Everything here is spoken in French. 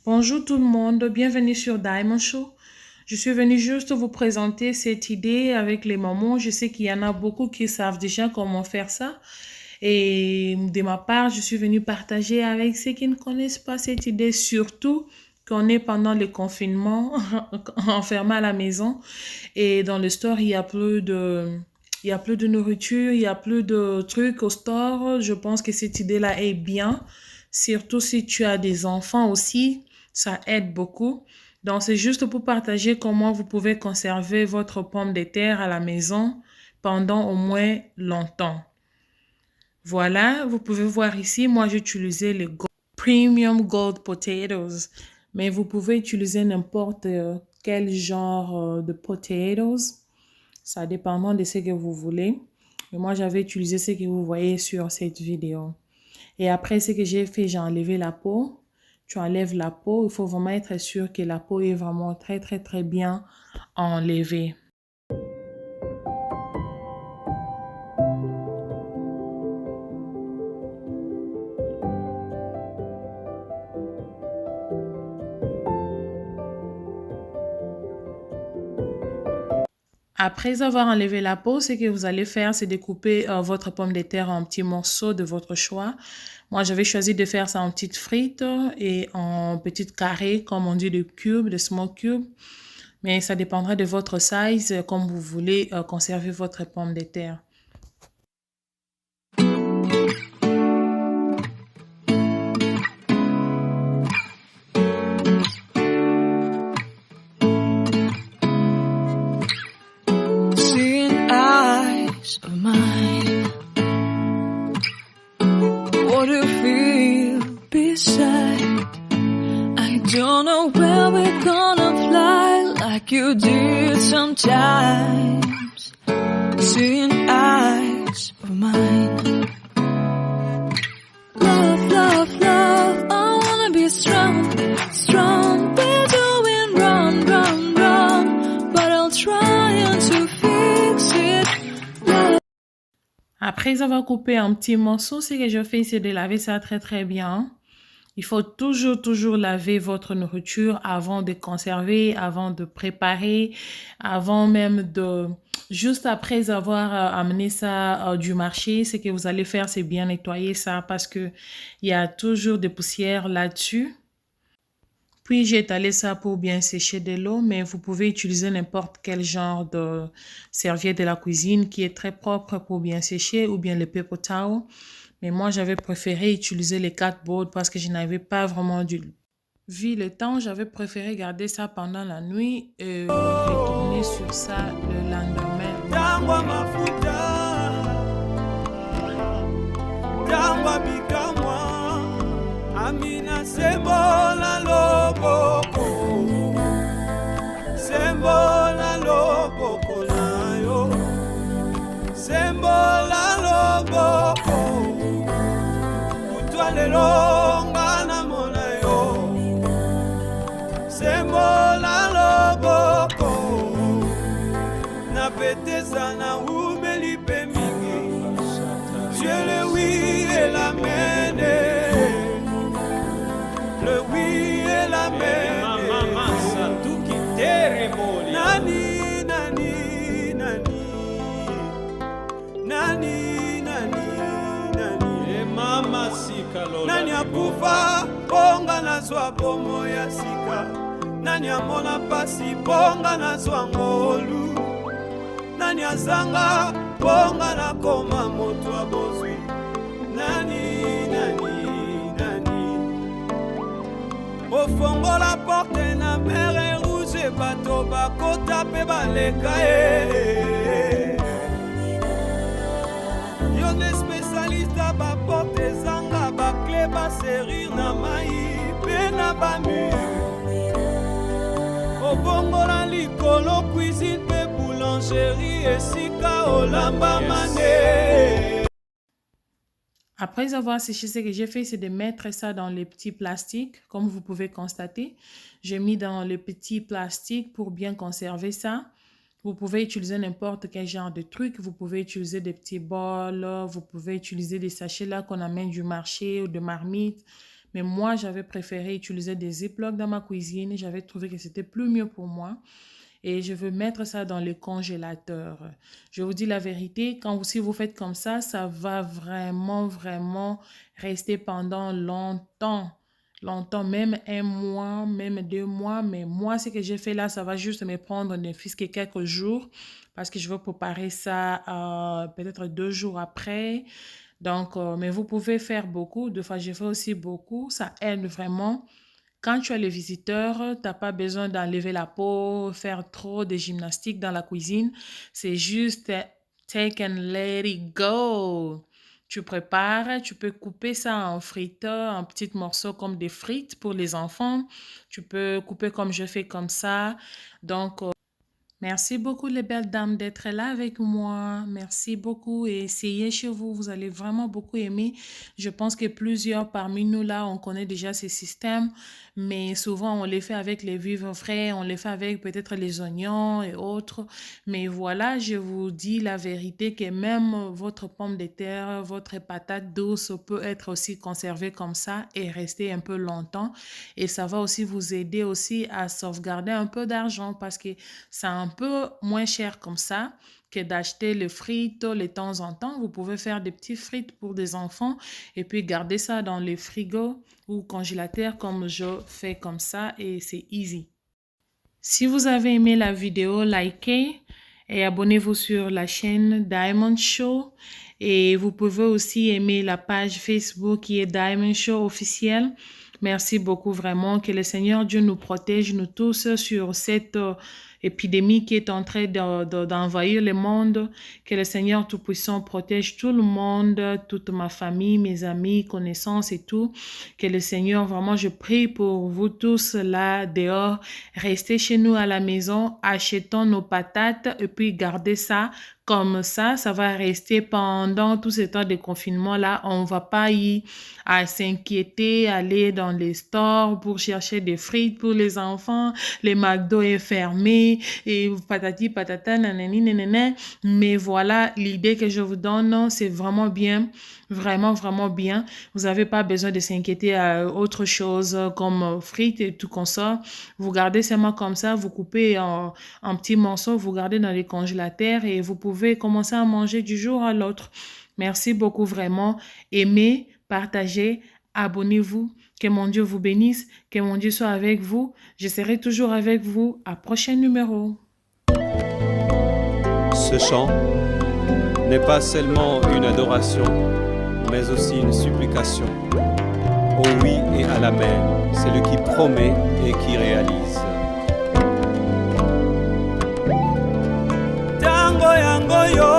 Bonjour tout le monde, bienvenue sur Diamond Show. Je suis venue juste vous présenter cette idée avec les mamans. Je sais qu'il y en a beaucoup qui savent déjà comment faire ça. Et de ma part, je suis venue partager avec ceux qui ne connaissent pas cette idée, surtout qu'on est pendant le confinement, enfermé à la maison. Et dans le store, il y a plus de nourriture, il y a plus de trucs au store. Je pense que cette idée-là est bien. Surtout si tu as des enfants aussi, ça aide beaucoup. Donc, c'est juste pour partager comment vous pouvez conserver votre pomme de terre à la maison pendant au moins longtemps. Voilà, vous pouvez voir ici, moi j'ai utilisé les Premium Gold Potatoes, mais vous pouvez utiliser n'importe quel genre de potatoes. Ça dépend de ce que vous voulez. Et moi, j'avais utilisé ce que vous voyez sur cette vidéo. Et après, ce que j'ai fait, j'ai enlevé la peau. Tu enlèves la peau. Il faut vraiment être sûr que la peau est vraiment très, très, très bien enlevée. Après avoir enlevé la peau, ce que vous allez faire, c'est découper votre pomme de terre en petits morceaux de votre choix. Moi, j'avais choisi de faire ça en petites frites et en petites carrés, comme on dit, de cubes, de small cubes. Mais ça dépendra de votre size, comme vous voulez conserver votre pomme de terre. Seeing eyes of mine, what do you feel beside? I don't know where we're gonna fly like you did sometimes. Seeing eyes of mine, love, love, love, I wanna be strong, strong. We're doing wrong, wrong, wrong, but I'll try to fix it. Love. Après avoir coupé en petits morceaux, ce que je fais, c'est de laver ça très très bien. Il faut toujours, toujours laver votre nourriture avant de conserver, avant de préparer, avant même de... Juste après avoir amené ça du marché, ce que vous allez faire, c'est bien nettoyer ça parce que il y a toujours des poussières là-dessus. Puis j'ai étalé ça pour bien sécher de l'eau, mais vous pouvez utiliser n'importe quel genre de serviette de la cuisine qui est très propre pour bien sécher ou bien le paper towel. Mais moi, j'avais préféré utiliser les cardboard parce que je n'avais pas vraiment du... Vu le temps, j'avais préféré garder ça pendant la nuit et retourner sur ça le lendemain. Tangwa mafuta, tangwa bikamwa, amina sembola loboko, sembola loboko na yo, sembola loboko, utwale longa na mona yo, sembola loboko. Napeteza na umeli pe mingi, Dieu le oui et l'amen, le oui et l'amen. Nani, nani, nani, nani, nani, nani, nani akufa bonga nazwa bomo ya sika, nani amona pasi bonga nazwa ngolu, nani azanga bonga na koma moto abozwi, nani, nani, nani. Ofongola porte na mere rouge bato bakota pe baleka e. Yo ne spécialiste ba porte zanga bakle baserir na mai pe na bamur. Obongola likolo cuisine pe boulangerie esika olamba mane. Après avoir séché, ce que j'ai fait, c'est de mettre ça dans les petits plastiques, comme vous pouvez constater. J'ai mis dans les petits plastiques pour bien conserver ça. Vous pouvez utiliser n'importe quel genre de truc. Vous pouvez utiliser des petits bols, vous pouvez utiliser des sachets là qu'on amène du marché ou de marmite. Mais moi, j'avais préféré utiliser des ziplocs dans ma cuisine. J'avais trouvé que c'était plus mieux pour moi. Et je veux mettre ça dans le congélateur. Je vous dis la vérité, si vous faites comme ça va vraiment, vraiment rester pendant longtemps. Longtemps, même 1 mois, même 2 mois. Mais moi, ce que j'ai fait là, ça va juste me prendre ne fût-ce que quelques jours parce que je veux préparer ça peut-être 2 jours après. Donc, mais vous pouvez faire beaucoup. Deux fois, j'ai fait aussi beaucoup. Ça aide vraiment. Quand tu as les visiteurs, tu n'as pas besoin d'enlever la peau, faire trop de gymnastique dans la cuisine. C'est juste take and let it go. Tu prépares, tu peux couper ça en frites, en petits morceaux comme des frites pour les enfants. Tu peux couper comme je fais comme ça. Donc, merci beaucoup les belles dames d'être là avec moi. Merci beaucoup et essayez chez vous. Vous allez vraiment beaucoup aimer. Je pense que plusieurs parmi nous là, on connaît déjà ces systèmes, mais souvent on les fait avec les vivres frais, on les fait avec peut-être les oignons et autres. Mais voilà, je vous dis la vérité que même votre pomme de terre, votre patate douce peut être aussi conservée comme ça et rester un peu longtemps. Et ça va aussi vous aider aussi à sauvegarder un peu d'argent parce que c'est un peu moins cher comme ça que d'acheter les frites de temps en temps. Vous pouvez faire des petits frites pour des enfants et puis garder ça dans le frigo ou congélateur comme je fais comme ça et c'est easy. Si vous avez aimé la vidéo, likez et abonnez-vous sur la chaîne Diamond Show. Et vous pouvez aussi aimer la page Facebook qui est Diamond Show officiel. Merci beaucoup vraiment. Que le Seigneur Dieu nous protège, nous tous, sur cette épidémie qui est en train d'envahir le monde. Que le Seigneur Tout-Puissant protège tout le monde, toute ma famille, mes amis, connaissances et tout. Que le Seigneur, vraiment, je prie pour vous tous là, dehors. Restez chez nous à la maison, achetons nos patates et puis gardez ça. Comme ça va rester pendant tout ce temps de confinement-là. On ne va pas y s'inquiéter, aller dans les stores pour chercher des frites pour les enfants. Les McDo est fermé et patati patata, nanani, nanana. Mais voilà, l'idée que je vous donne, c'est vraiment bien. Vraiment, vraiment bien. Vous n'avez pas besoin de s'inquiéter à autre chose comme frites et tout comme ça. Vous gardez seulement comme ça, vous coupez en petits morceaux, vous gardez dans les congélateurs et vous pouvez commencer à manger du jour à l'autre. Merci beaucoup vraiment. Aimez, partagez, abonnez-vous. Que mon Dieu vous bénisse, que mon Dieu soit avec vous. Je serai toujours avec vous à prochain numéro. Ce chant n'est pas seulement une adoration, mais aussi une supplication. Au oui et à l'amen, c'est le qui promet et qui réalise. Tango yango yo